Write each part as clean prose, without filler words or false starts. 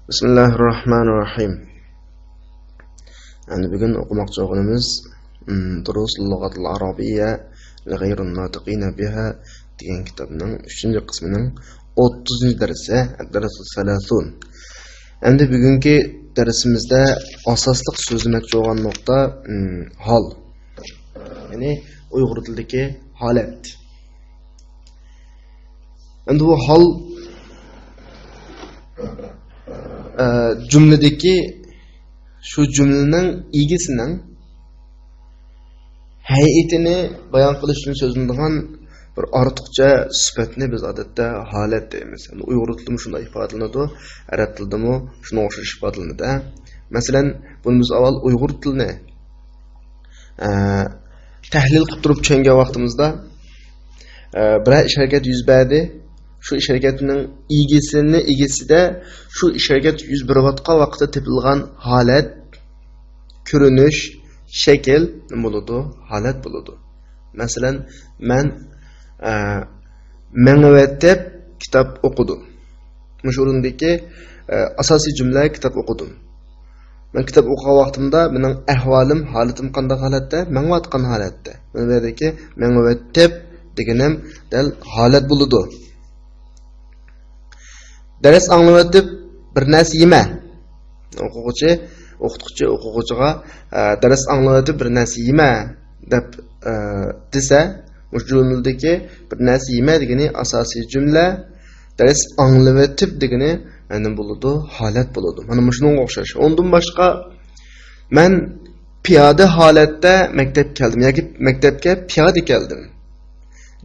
Bismillahirrahmanirrahim. Yani bugün okumakçı okunumuz Durusul Lugatul Arabiyya li gayrun natiqina biha degan kitobning 3-chi qismining 30-chi darsi, Darasus Salasun. Endi bugungi darsimizda asosliq so'zlamoqchi bo'lgan nuqta hol. Ya'ni Uyg'ur tilidagi holat. Endi bu hol cümledeki şu cümlenin ilgisinin heyetini bayan kılışını sözünden bir artıkça süpetini biz adette halet deyimiz. Yani Uygur tilinde şunda ifadelenedi, Arap tilinde mi şuna oxşaş ifadelenedi. Mesela bunumuz avval Uygur tilini tahlil qilib turib tushungan vaqtimizda bir ish harakat yuz berdi. Şu iş hareketinin ilgiside şu iş hareket yüz berayotgan vaqtda tepilgan halet, görünüş, şekil buludu, halet buludu. Mesela men menvettep kitap okudum. Müşurundaki asasi cümle kitap okudum. Ben kitap okugan vaqtimda mening ahvolim, holatim qanday holatda? Menvatgan holatda. Menvedeki menvettep deganim dal holat buludu. Ders anlayıp bir narsa yeme. O'quvchiga ders anlayıp bir narsa yeme deb desa, bu cümledeki bir narsa yeme degani asosiy cümle, ders anlayıp degani yani buludu, holat buludu. Mana shunga o'xshash. Ondan boshqa men piyoda holatda maktabga keldim yoki maktabga piyoda keldim.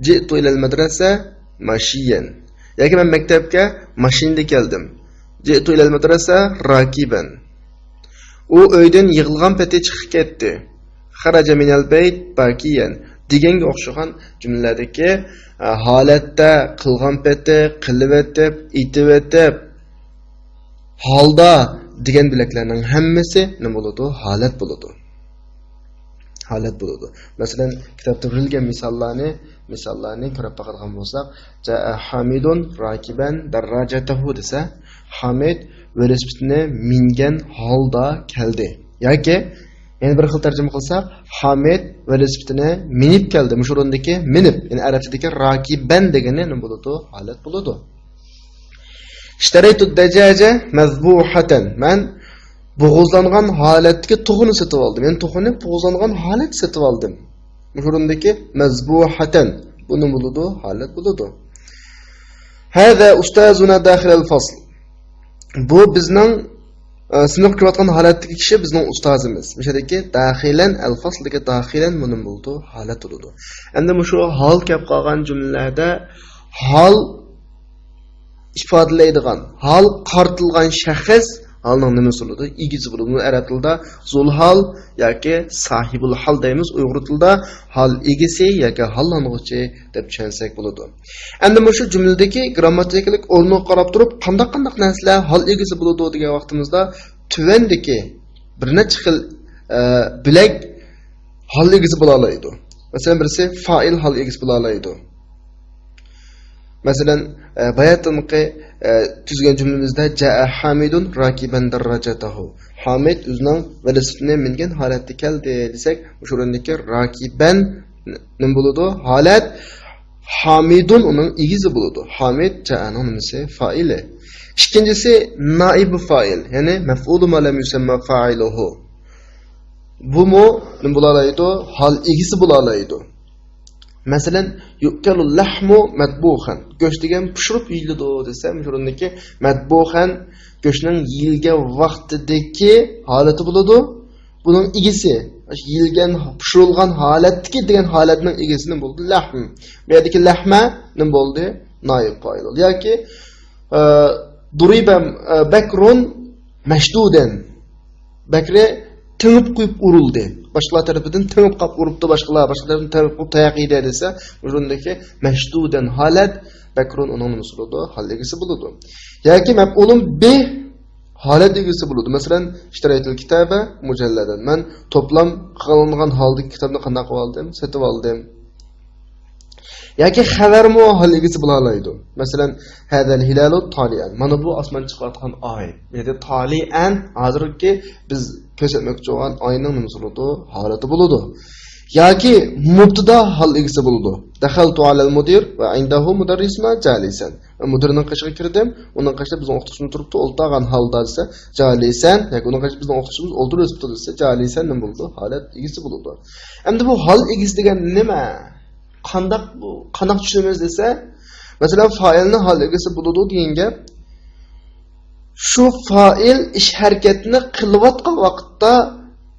Ji'tu ilal madrasa mashiyan. Yoki men maktabga mashinada keldim. Ji'tu ilal madrasa rakiban. U uydan yig'ilgan pati chiqib ketdi. Kharaja minal bayt bakiyan. Deganga o'xshagan jumlalardagi holatda qilgan pati, qilib etib, aytib etib, holda degan bilaklarning hammasi nima bo'ladi? Holat bo'ladi. Holat bo'ladi. Masalan, kitobda berilgan misollarni ko'rib baqirgan bo'lsak, ja'a Hamidun rakiban darajatahu desa, Hamid velosipedini mingan holda keldi. Yoki yana bir xil tarjima qilsak, Hamid velosipedini minib keldi. Mushurundagi minib, ya'ni arabchadagi rakiban degani nima bo'ladi? Holat bo'ladi. İştaraytu dajaja mazbuhatan. Men bo'g'izlangan holatdagi tug'uni sotib oldim. Men tug'uni bo'g'izlangan holat sotib oldim. Mushurundagi mazbuhatan. Buni bo'ladi, holat bo'ladi. Hada ustazuna daxil al-fasl. Bu bizning sinf ko'rayotgan holatdagi kishi bizning ustozimiz. O'shadagi daxilan al-fasldagi daxilan buni bo'ladi, holat bo'ladi. Endi shu hol kelib qolgan jumlalarda hol ifodalaydigan, hol qartilgan shaxs halning nimasi bo'ladi? Igisi bo'ladi. Arab tilida zulhal yoki sahibul hal deymiz. Uyg'ur tilida hal igisi yoki hallanuvchi deb tushunsak bo'ladi. Endi shu jumladagi grammatikalik o'rniga qarab turib, qanday narsalar hal igisi bo'ladi degan vaqtimizda tuvandagi bir necha xil bilak hal igisi bo'la oladi. Masalan, birisi fa'il hal igisi bo'la oladi. Masalan, bayatımki tüzgen cümlemizde ja'a Hamidun rakiban darajatahu. Hamid o'zining velosipedini mingan holatda keldi desek, o'shurundagi rakiban nim bo'ladi? Holat Hamidun uning egizi bo'ladi. Hamid ja'aning nimasi? Fa'ili. Ikkinchisi naib fa'il, ya'ni maf'ulu ma lam yusamma fa'iluhu. Bu mu nim bo'la oladi? Hal egisi bo'la oladi. Masalan, yukalu lahmu matbuhan. Go'sht degan pishirib yeyiladi desam, shundaki matbuhan go'shtning yeyilgan vaqtidagi holati bo'ladi. Buning egisi, yeyilgan, pishirilgan holatdagi degan holatning egisi nima bo'ldi? Lahm. Bu yerdagi lahma nima bo'ldi? Naib fa'il. Yoki duriba bakrun mashdudan. Bakri tınıp qo'yib urildi. Boshqalar tarafidan tınıp qolib uribdi, boshqalar tarafdan tınıp qo'yib tayoq yedi desa, o'shundagi mashdudan holat bakrun uning nimasi bo'ladi? Holatgisi bo'ladi. Yoki maf'ulun bi holatgisi bo'ladi. Masalan, ishtaraytul kitaba mujalladan. Men to'plam qilingan holdagi kitobni qanday qilib oldim? Sotib oldim. yoki xabarmi hal egisi bo'la oladi. Masalan, hadal hilalu talian. Mana bu osmon chiqayotgan oy. Ya'ni talian hozirgi biz ko'rsatmoqchi bo'lgan oyning nima bo'ladi? Holati bo'ladi. Yoki mubtada hal egisi bo'ladi. Dakhaltu alal mudir va indahu mudarrisuna jalisan. Mudirning qishiga kirdim, uning qishida bizning o'qituvchimiz turibdi, o'ltagan holda desa jalisan, yoki uning qishida bizning o'qituvchimiz o'ltiribdi desa jalisan nima bo'ladi? Holat egisi bo'ladi. Endi bu hal egisi degan nima? Qanaq tushunamiz desa, masalan, fa'ilning hal egisi bo'ladi degan gap shu fa'il ish harakatini qilayotgan vaqtda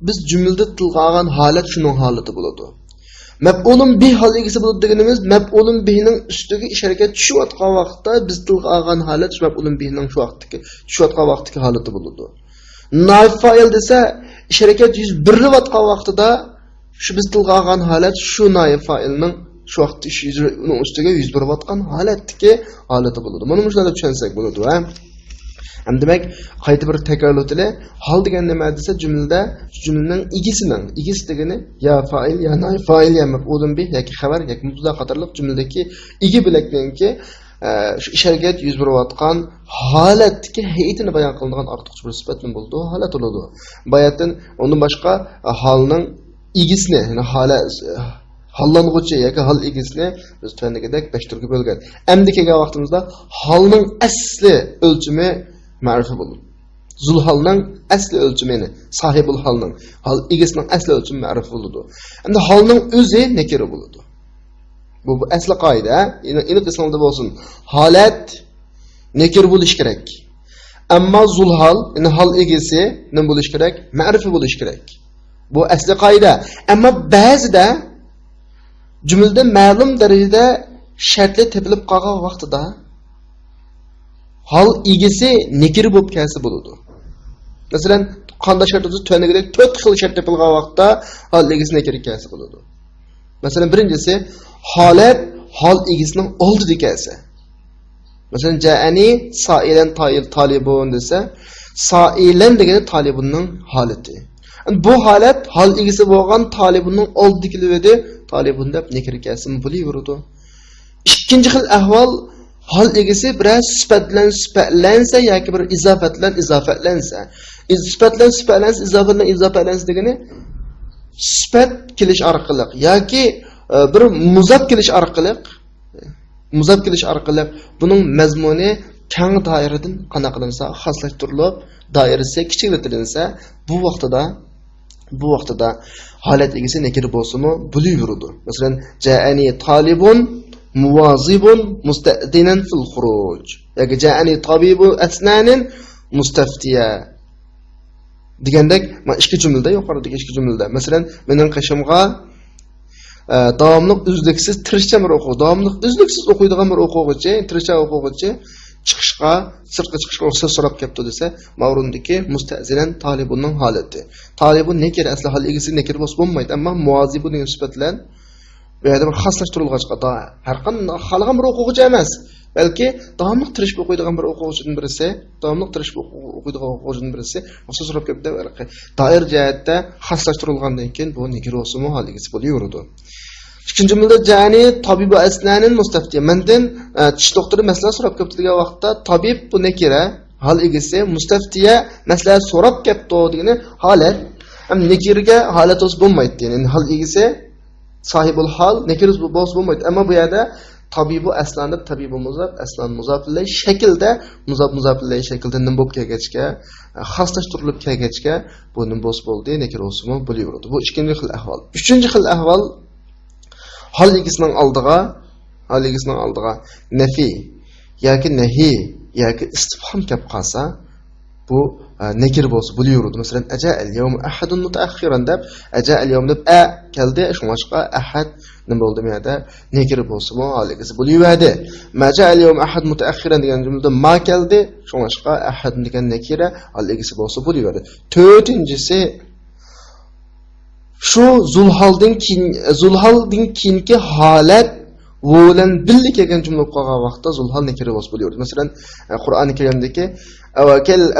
biz jumlada tilga olgan holat shuning holati bo'ladi. Maf'ulun bih hal egisi bo'ladi deganimiz maf'ulun bihning ustiga ish harakat tushayotgan vaqtda biz tilga olgan holat shu maf'ulun bihning shu vaqtdagi tushayotgan vaqtdagi holati bo'ladi. Naib fa'il desa ish harakat yuz berilayotgan vaqtida shu biz tilga olgan holat shu naib fa'ilning shu vaqtda uning ustiga yuz berayotgan holatdagi holati bo'ladi. Buni shunday tushunsak bo'ladi, ha? Ham demak, qayta bir takrorlatili, hal degan nima desa jumlada jumlaning igisi degani ya fa'il ya naib fa'il ya maf'ulun bih yoki xabar yoki mubtada qatorliq jumladagi igi bilakdanki shu ish harakat yuz berayotgan holatdagi hay'atini bayon qilinadigan ortiqcha bir sifat nima bo'ldi? Holat bo'ladi. Bayatdan undan boshqa halning igisini, ya'ni hallanğıcı yoki hal egisini biz tövandagidek 5 turga bo'lgan. Endi kelgan vaqtimizda halning asli o'lchami ma'rifa bo'ladi. Zulhalning asli o'lchami, sahibul halning, hal egisining asli o'lchami ma'rifa bo'ladi. Endi halning o'zi nakira bo'ladi. Bu asli qoida, aniq ismida bo'lsin. Holat nakir bo'lish kerak. Ammo zulhal, ya'ni hal egisi nima bo'lish kerak? Ma'rifa bo'lish kerak. Bu asli qoida. Ammo ba'zida jumlada ma'lum darajada shartli tepilib qolgan vaqtida hal egisi nakir bo'lib kelsa bo'ladi. Masalan, qanday shart bo'lsa, tönegidek 4 xil shart tepilgan vaqtda hal egisi nakir kelsa bo'ladi. Masalan, birinchisi holat hal egisining oldida kelsa. Masalan, ja'ani sa'ilan talibun desa, sa'ilan degani talibunning holati. Bu holat hal egisi bo'lgan talibunning oldidagiligi talibun deb nakir kelsin bo'laveradi. Ikkinchi xil ahvol hal egisi biroz sifatlansa yoki bir izofatlansa. Izofatlansa degani sifat kelish orqali yoki bir muzab kelish orqali buning mazmuni keng doiradan qanaqalansa xoslashtirilib, doirasi kichiklantirilsa, bu vaqtida holat egisi nakir bo'lsa-mu bo'laveradi. Masalan, ja'ani talibun muwazibun musta'dinan fil khuruj. Yoki ja'ani tabibu asnanin mustaftiya. Degandek, men ikki jumlada yuqoridagi ikki jumlada. Masalan, mening qishimga davomli uzluksiz o'qiydigan bir o'quvchi, tirishcha o'quvchi sirtqa chiqishga ruxsat so'rab kelibdi desa, mavrundagi musta'zilan talibunning holati. Talibun nakir asli hal egisi nakir bo'lmaydi, ammo muvazibu degan sifat bilan bu yerda bir xoslashtirilg'achqa har qanday xalqam bir o'quvchi emas, balki davomli tirishib o'qiydigan bir o'quvchining birisi, ruxsat so'rab kelibdi. Doir jihatda xoslashtirilgandan keyin bu nakir bo'lsa-mu hal egisi bo'laveradi. İkinci cümlede cani tabibu esnanin mustaftiye. Menden tish doktoru mesele so'rab kelibdi degan vaqtda tabib bu nekira, hal egisi mustaftiye mesele so'rab kelibdi degani holat. Ham nekirga holat o'z bo'lmaydi. Ya'ni hal egisi sahibul hal nekir bo'lsa bo'lmaydi. Ammo bu yerda tabibu aslan deb tabibu muzaf, aslan muzafilay shaklda muzafilay shaklda nim bo'lib kelgachga, xoslashtirilib kelgachga bu nim bo'ldi, nekir bo'lsa-mu bo'laveradi. Bu ikkinchi xil ahvol. Uchinchi xil ahvol hal egisining oldiga nafi yoki nahi yoki istifhom kelib qolsa, bu nakir bo'lsa bo'laveradi. Masalan, aja'al yawm ahadun mutaakhiran deb aja'al yawm deb keldi, shunga ahad nima bo'ldi bu yerda nakir bo'lsa-mu hal egisi bo'laveradi. Maja'al yawm ahad mutaakhiran degan jumlada ma keldi, shunga ahad degan nakira hal egisi bo'lsa bo'laveradi. To'rtinchisi şu zulhaldan keyingi holat Vulan billi kelgan jumla qolgan vaqtda zulhal nekira bo'lib. Masalan, Qur'oni Karimdagi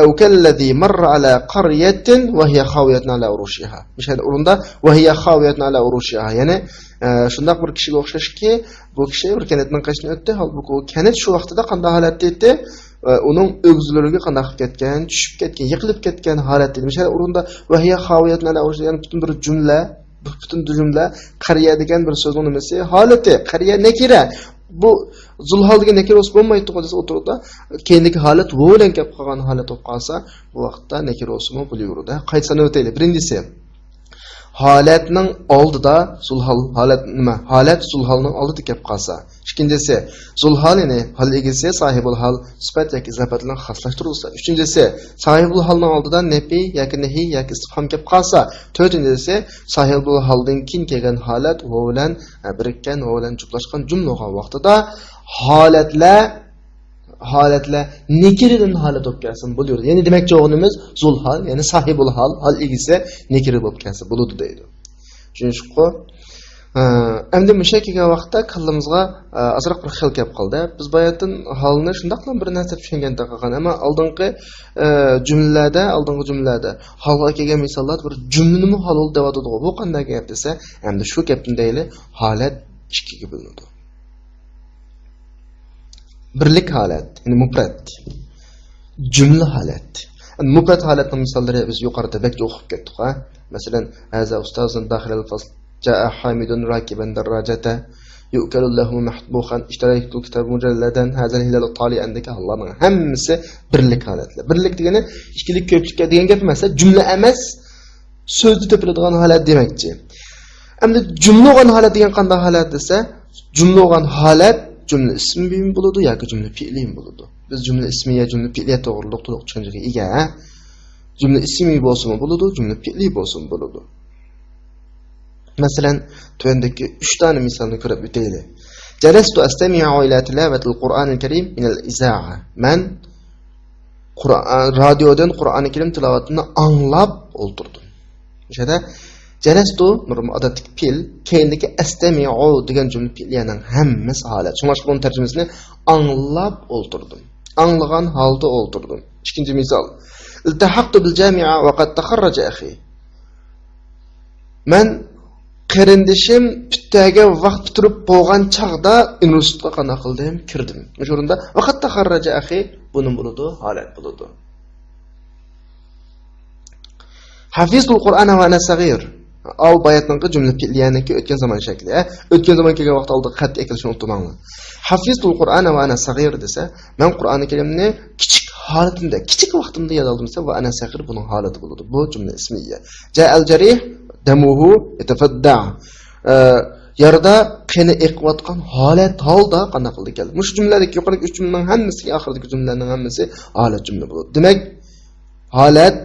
أو كالذي مر على قرية وهي خاوية على عروشها. مش هذا أورunda وهي خاوية على عروشها. Yani shundaq bir kishiga o'xshashki, bu kishi bir kanatdan qashni o'tdi, holbuki u kanat shu vaqtida qanday holatda edi, uning o'g'zilariga qanday qilib ketgan, tushib ketgan, yiqilib ketgan holatda edi. Misol o'rinda وهي خاوية على عروشها, yani butun bir jumla qariya degan bir so'zning nimasi? Holati, qariya nakira. Bu zulhal degan nakira o'sib bo'lmaydi desa o'tirdi. Keyingi holat bu bilan kelib qolgan holat bo'lib qolsa, bu vaqtda nakira o'simi bo'laveradi. Qaytsini o'taylik. Birinchisi holatning oldida zulhal holat nima? Holat zulhalning oldida kelib qolsa. Ikkinchisi zulhal yani hal egisi sahibul hal sifat yoki zabat bilan xoslashtirilsa. Uchinchisi sahibul halning oldida nafi yoki nahi yoki istifhom kelib qolsa. To'rtinchisi sahibul haldan keyin kelgan holat va bilan birikkan va bilan juplashgan jumla bo'lgan vaqtida holatlar nekiridan holat bo'lib kelsin bo'laveradi. Ya'ni demakchi o'g'limiz zulhal, ya'ni sahibul hal, hal egisi nekiri bo'lib kelsa bo'ladi deydi. Chunki endi musha kelgan vaqtda qallamizga azroq bir xil kelib qoldi. Biz bayatdan halni shundaqla bir narsa tushunganda qolgan, ammo oldingi jumlalarda halga kelgan misollar bir jumlani halol deyotdi. Bu qanday gap desa, endi shu gapni deyli, holat ikkiga bo'linadi. Birlik holat, ya'ni mufrad. Jumla holat. Mufrad holatning misollari biz yuqorida bekka o'qib ketdik, ha. Masalan, haza ustozun daxil al-fasl jaa hamidun rakiban darajata yu'kalu lahu mahbuhan ishtaraktu kitab mujalladan haza hilal tali andaka Allohning hammasi birlik holatlar. Birlik degani ikkilik ko'plikka degan gap emas, jumla emas, so'zni topiladigan holat demakchi. Endi jumla bo'lgan holat degan qanday holat desa, jumla bo'lgan holat jumla ismi buyum bo'ladi yoki jumla fi'li bo'ladi. Biz jumla ismiya, jumla fi'liya to'g'riliq to'liq tushunchaga ega. Jumla ismi bo'lsa bo'ladi, jumla fi'li bo'lsa bo'ladi. Masalan, tuvandagi 3 ta misolni ko'rib o'taylik. Jalastu astami'u ila tilawatil Qur'onil Karim min al-iza'a. Men radiodan Qur'oni Karim tilovatini anglab o'tirdim. O'shada jalastu odatdagi fe'l, keyindagi astami'u degan jumla fe'liyaning hammasi holat. Shunga bunun tarjimasini anglab o'tirdim. Anglagan holda o'tirdim. Ikkinchi misol. Iltahaqtu bil jami'a wa qad takharraja akhi. Men qarindishim bittaga vaqt turib bo'lgan chaqda universitetga qana qildim, kirdim. O'sha o'rinda va qad takharraja akhi buning bo'ladi, holat bo'ladi. Hafizul Qur'ana va ana sag'ir. Al bayatning jumla fi'liyaniki o'tgan zaman shakli. O'tgan zaman kelgan vaqt oldi qat ekilishini unutmanglar. Hafizul Qur'ana va ana sag'ir desa, men Qur'oni Karimni kichik holatimda, kichik vaqtimda yod oldim desa, va ana sag'ir buning holati bo'ladi. Bu jumla ismiya. Ja'al jarih damuhu yatafadda. Yarda qani eqiyotgan holat holda qanday qildi keldi. Mush jumladagi yuqoridagi 3 jumlaning hammasiga oxiridagi jumlaning hammasi holat jumla bo'ladi. Demak, holat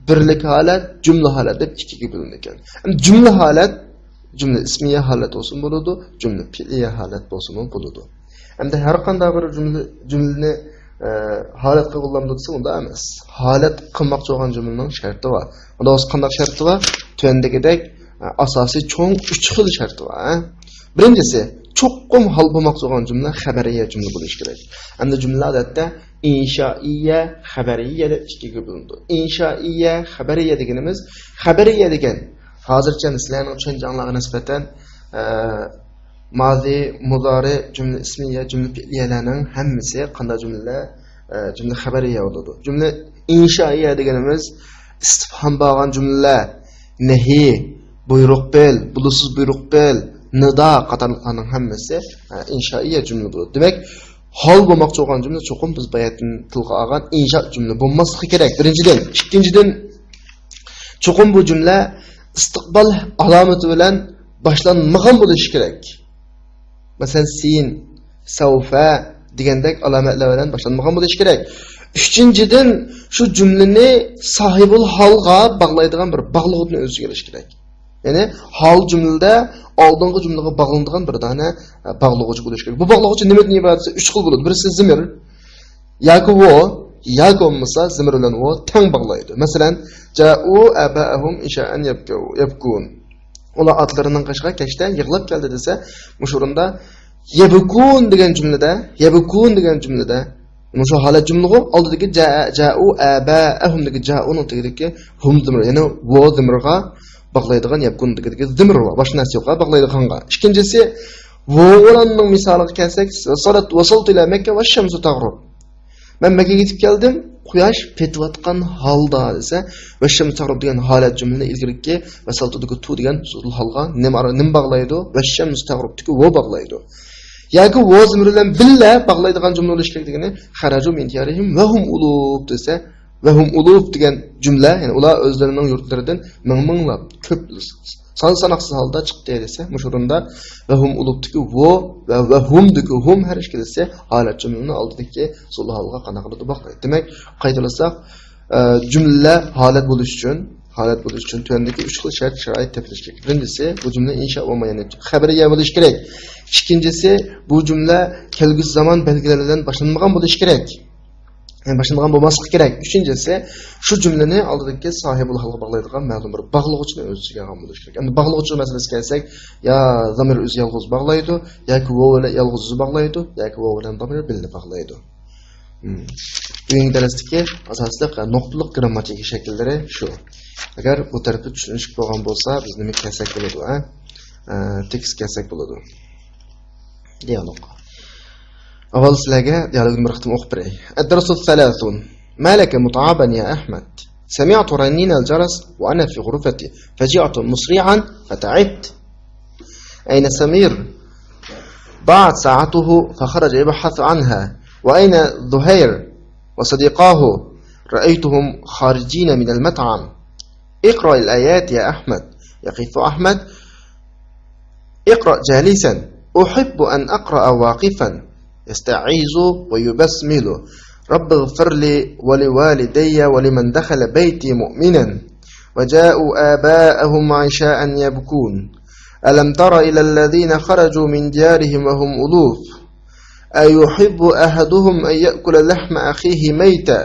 birlik holat, jumla holat deb ikkiga bo'linadi ekan. Jumla holat, jumla ismiya holat bo'lsin bo'ladi, jumla fi'liya holat bo'lsin bo'ladi. Endi har qanday bir jumlani holat qo'llanib desa, unda emas. Holat qilmoqchi bo'lgan jumlaning sharti bor. Unda o'z qanday sharti bor? Tuvandagidek asosiy cho'ng 3 xil sharti bor. Birinchisi, cho'qqum hal bo'lmoqchi bo'lgan jumla xabariya jumla bo'lishi kerak. Endi jumla odatda inshoiya, xabariya deb ikkiga bo'linadi. Inshoiya, xabariya deganimiz, xabariya degan hozircha sizlarning tushunchanglarga nisbatan mazi, mudori, jumla ismiya, jumla fi'liyalarning hammasi qanday jumlalar? Jumla xabariya bo'ladi. Jumla inshoiya deganimiz istifhom bo'lgan jumlalar, nahi, buyruq bel, bulusiz buyruq bel, nida qatorlarning hammasi inshoiya jumla bo'ladi. Demak, hol bo'lmoqchi bo'lgan jumla cho'qim biz bayatni tilga olgan insho jumla bo'lmasligi kerak. Birinchidan, ikkinchidan cho'qim bu jumla istiqbol alomati bilan boshlanmagan bo'lishi kerak. Masalan, sin, savfa degandek alomatlar bilan boshlanmagan bo'lishi kerak. Uchinchidan, shu jumlani sohibul holga bog'laydigan bir bog'liqlikni o'zi kelishi kerak. Ya'ni hol jumlada oldingi jumlaga bog'lanadigan bir dona bog'lovchi bo'lishi kerak. Bu bog'lovchi nimadan iborat? 3 xil bo'ladi. Birisi zimir, yoki vo, yoki bo'lmasa zimir bilan vo teng bog'laydi. Masalan, ja'u aba'ahum isha'an yabkun. Ular atlarının qashqa kechda yig'lab keldi desa, mushurunda yabkun degan jumlada mushu holat jumlaga oldidagi ja'u abaahum degi ja'un degidagi hum zimir, ya'ni wo zimirga bog'laydigan yabkun degidagi zimir va boshqa narsa yo'qqa bog'laydiganga. Ikkinchisi wo olanning misoliga kelsak, salat wasaltu ila Makka va shamsu taghrub. Men Makkaga yetib keldim, quyosh petayotgan holda desa, va shamsu taghrub degan holat jumlani ilgiriki wasaltu degi tu degan so'zul holga nim bog'laydi va shamsu taghrub degi wo bog'laydi. Yoki wo zimir bilan billa bog'laydigan jumla bo'lish kerak degani kharaju min diyarihim va hum ulub desa, va hum ulub degan jumla, ya'ni ular o'zlarining yurtlaridan ming-minglab ko'p son-sanoqsiz holda chiqdi desa, mushurunda va hum ulubdagi wo va humdagi hum har ikki desa, holat jumlani oldidagi so'l holga qanaqa qilib bog'laydi. Demak, qaytalasak, jumla holat bo'lish uchun tuandagi 3 xil shart-sharoit topilishi kerak. Birinchisi, bu jumla insho bo'lmagan xabariya bo'lishi kerak. Ikkinchisi, bu jumla kelgusi zamon belgilaridan boshlanmagan bo'lishi kerak. Yani başlangan bo'lmasligi kerak. Uchinchisi, shu jumlani oldidagi sohibul halga bog'laydigan ma'lum bir bog'lovchini o'ziga ham bo'lishi kerak. Endi bog'lovchi masalasiga kelsak, ya zamir o'zi yolg'iz bog'laydi, yoki wo bilan yolg'iz bog'laydi, yoki wo bilan zamir birga bog'laydi. Buning darsdagi asosli nuqtaliq grammatik shakllari shu. Agar bu tarafni tushunish bo'lgan bo'lsa, biz nima kelsak bo'ladi, tekst kelsak bo'ladi. Dialog. أول سلاجة ديالوج مرختم أخبري. الدرس الثلاثون. ما لك متعبا يا أحمد؟ سمعت رنين الجرس وأنا في غرفتي فجعت مسرعا فتعبت. أين سمير؟ ضاعت ساعته فخرج يبحث عنها. وأين ظهير وصديقاه؟ رأيتهم خارجين من المطعم. اقرأ الآيات يا أحمد. يقف أحمد. اقرأ جالسا. أحب أن أقرأ واقفا. يستعيذ ويبسمل. رب اغفر لي ولوالدي ولمن دخل بيتي مؤمنا وجاءوا آباءهم عشاء يبكون. ألم تر إلى الذين خرجوا من ديارهم وهم ألوف أيحب أحدهم أن يأكل لحم أخيه ميتا.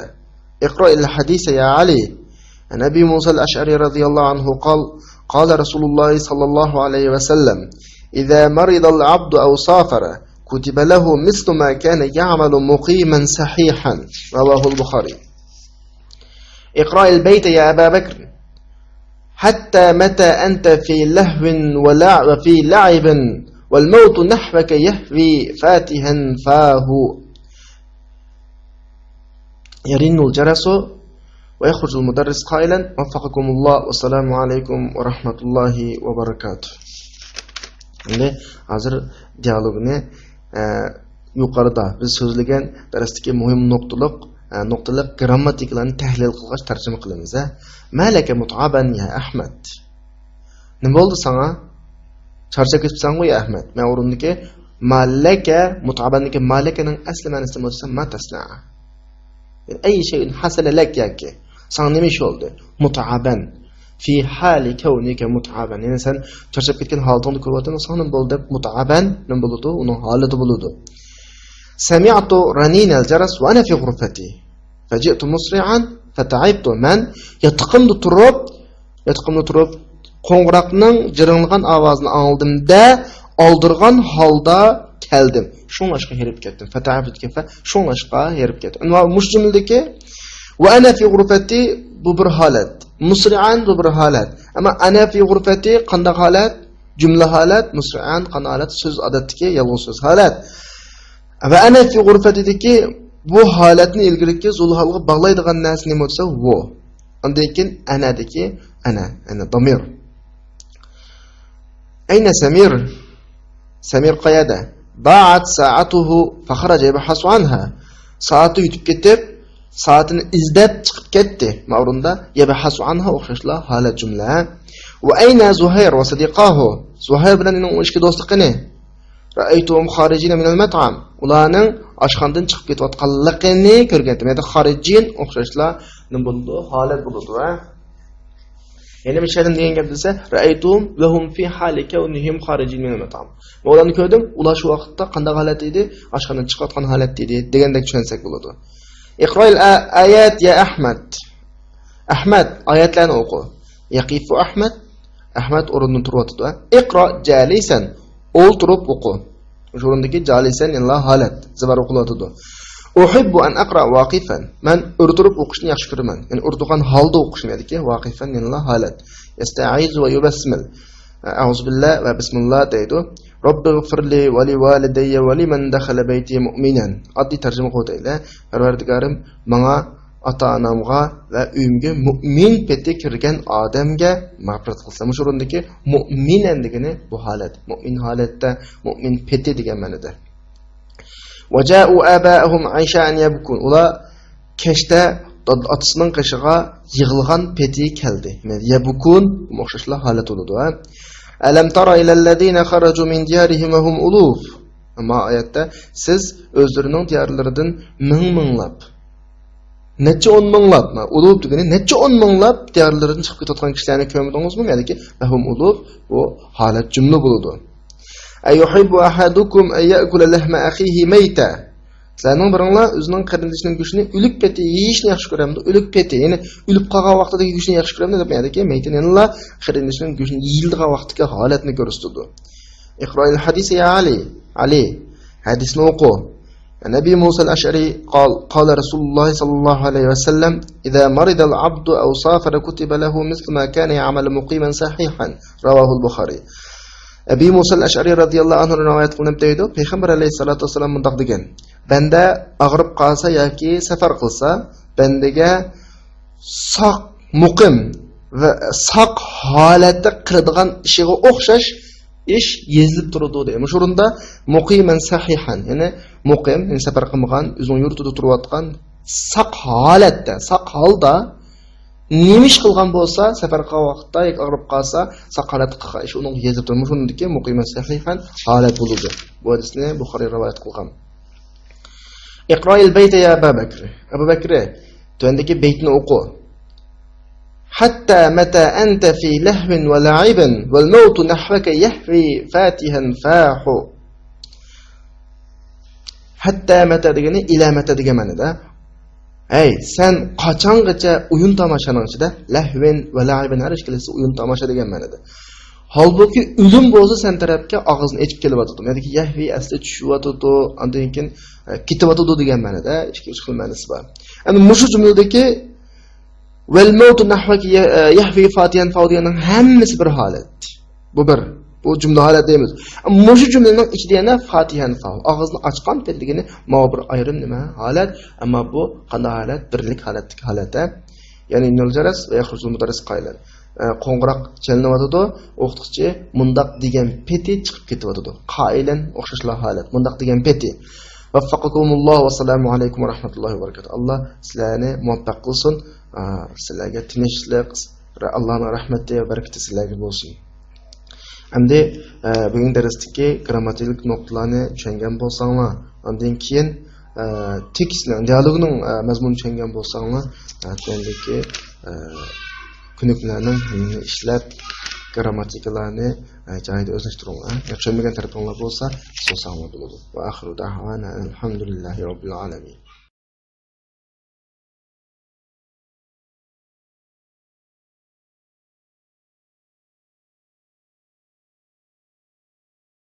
اقرأ الحديث يا علي. عن أبي موسى الأشعري رضي الله عنه قال رسول الله صلى الله عليه وسلم إذا مرض العبد أو سافر كتب له مثل ما كان يعمل مقيما صحيحا. رواه البخاري. اقرأ البيت يا أبا بكر. حتى متى أنت في لهو وفي لعب والموت نحوك يهوي فاتها فاه. يرن الجرس ويخرج المدرس قائلا وفقكم الله والسلام عليكم ورحمة الله وبركاته. Hazır diyalogunu yuqorida biz so'zlagan darsdagi muhim nuqtaliq grammatiklarni tahlil qilgach tarjima qilamiz. Malaka mut'aban ya Ahmad. Nima bo'ldi sana? Charchab ketibsan-ku ya Ahmad. Men o'rindagi malaka mut'abanniki malakaning asli ma'nosi bo'lsa matasna. Ay shay'in hasala lak yoki sana nima ish bo'ldi? Mut'aban fi hali kawnika mut'aban. Yani sen charchab ketgan holatingni ko'ryapsan, sana bo'ldi mut'aban, nima bo'ladi? Uning holati bo'ladi. Sami'tu ranin al-jaras wa ana fi ghurfati faji'tu musri'an fata'ibtu. Man yatqimdu turib qo'ng'iroqning jiringlagan ovozini angladimda oldirgan holda keldim. Shunlashqa herib ketdim. Fata'ibtu kefa shunlashqa herib ketdim. Va mushjumildagi wa ana fi ghurfati bu bir holat. Musri'an bu bir holat. Ama ana fi ghurfati qanday holat? Jumla holat, musri'an qanday holat? So'z odatdagi yolg'iz so'z holat. Va ana fi ghurfatidagi bu holatni ilgiriki zulhalga bog'laydigan narsa nima bo'lsa, wo. Undan keyin anadagi ana damir. Ayna Samir? Samir qayada? Da'at sa'atuhu fa kharaja yabhasu anha. Soati yutib ketib, soatini izlab chiqib ketdi. Ma'runda yabhasu anha o'xshashla holat jumla. Va ayna Zuhair va sadiqahu? Zuhair bilan uning ishki do'stligini Ra'aytuhum kharijina min al-mat'am. Ularning oshxonadan chiqib ketayotganligini ko'rgandim. Ya'ni xorijin o'xshashlar nima bo'ldi? Holat bo'ldi, va yana bir shaydan degan gap desa, ra'aytuhum va hum fi hali kawnihim kharijin min al-mat'am. Ularni ko'rdim, ular shu vaqtda qanday holat edi? Oshxonadan chiqayotgan holat edi degandek tushunsak bo'ladi. Iqro'il ayat ya Ahmad. Ahmad oyatlarni o'qi. Yaqifu Ahmad. Ahmad o'rnidan turibdi. Iqro jalisan. O'ltirib o'qi. O'sha o'rindagi jalisan illa holat. Zabar o'qiladi. Uhibbu an aqra waqifan. Men o'rtirib o'qishni yaxshi ko'raman. Ya'ni o'rtirgan holda o'qishni deyki, waqifan illa holat. Yasta'iz va yubasmil. A'udhu billahi va bismillah deydi. Robbighfirli va li walidayya va liman dakhala bayti mu'minan. Oddiy tarjima qilib Parvardigorim, menga, ota-onamga va uyimga mu'min peti kirgan odamga mag'firat qilsin. Shu o'rindagi mu'minan degani bu holat. Mu'min holatda mu'min peti degan ma'noda. Waja'u aba'ahum 'ayshan yabkun. Ular kechda otasining qishig'a yig'ilgan peti keldi. Yabkun o'xshashlar holat bo'ladi. Alam tara ilal ladina kharaju min diyarihim wa hum uluf. Amma oyatda siz o'zlarining diyarlaridan ming-minglab, necha 10 minglab, uluf degani necha 10 minglab diyarlaridan chiqib ketayotgan kishilarni ko'rdingizmi? Ya'ni va hum uluf bu holat jumla bo'ladi. Ayuhibbu ahadukum ay ya'kula lahma akhihi mayta. Sizlarning biringlar o'zining qarindoshining go'shtini o'lik peti yeyishni yaxshi ko'ramdi. O'lik peti, ya'ni o'lib qolgan vaqtidagi go'shtni yaxshi ko'ramdi deb aytadiki, maytani yanlar qarindoshining go'shtini yeyildigan vaqtdagi holatni ko'rsatdi. Iqro'il hadisi ya Ali. Ali hadisni o'qi. Nabiy Musa al-Ash'ari qala Rasululloh sallallohu alayhi va sallam: "Idza marida al-'abdu aw safara kutiba lahu mithlu ma kana ya'malu muqiman sahihan." Rawahu al-Bukhari. Abi Musa al-Ash'ari radhiyallohu anhu rivoyat qilinib deydi, payg'ambar alayhisolatu vasallam bunday degan: "Banda og'rib qolsa yoki safar qilsa, bandaga sog' muqim va sog' holatda qiladigan ishiga o'xshash ish yezilib turadi" deydi. Shu o'rinda muqiman sahihan, ya'ni muqim, ya'ni safar qilmagan, o'zining yurtida turayotgan sog' holatda, sog' holda nemish qilgan bo'lsa, safar qilgan vaqtda yoki og'rib qolsa, saqolat qilgan ish uning yezib turmuş shundaki muqiman sahihan holat bo'ladi. Bu hadisni Buxoriy rivoyat qilgan. Iqro'il bayta ya Abu Bakr. Abu Bakr, tundagi baytni o'qi. Hatta mata anta fi lahwin wa la'ibin wal maut nahwaka yahwi fatihan fahu. Hatta mata degani ila mata degan ma'noda. Ey, sen qachongacha o'yin tomoshaning ichida lahvin va la'ibin har ishkilasi o'yin tomosha degan ma'noda. Holbuki o'lim bo'lsa sen tarafga og'izni echib kelyotdi. Ya'ni yahvi asli tushyotdi, undan keyin ketyotdi degan ma'noda ikki xil ma'nosi bor. Endi mushu jumladagi val maut nahwaki yahvi fatihan fawdiyaning hammasi bir holat. Bu jumla holat deymiz. Mushu jumlaning ichida yana fatihan fav og'izni ochgan paytligini bir ayrim nima holat, ammo bu qanday holat? Birlik holatda. Ya'ni nol jaras va yaxrujul mudarris qaylar. Qo'ng'iroq chalinyotdi, o'qituvchi mundaq degan peti chiqib ketyotdi. Qailan o'xshashlar holat. Mundaq degan peti. Vaffaqakumulloh va assalomu alaykum va rahmatullohi va barakatuh. Alloh sizlarni muvaffaq qilsin. Sizlarga tinchlik, Allohning rahmati va barakati sizlarga bo'lsin. Endi bugun darsdagi grammatik nuqtalarni tushungan bo'lsanglar, undan keyin tekstning, dialogning mazmunini tushungan bo'lsanglar, tendagi kunuklarning ishlab grammatikalarni joyida o'zlashtiringlar. Tushunmagan tarafinglar bo'lsa, so'zsanglar bo'ladi. Va axiru da'vana alhamdulillahi robbil alamin.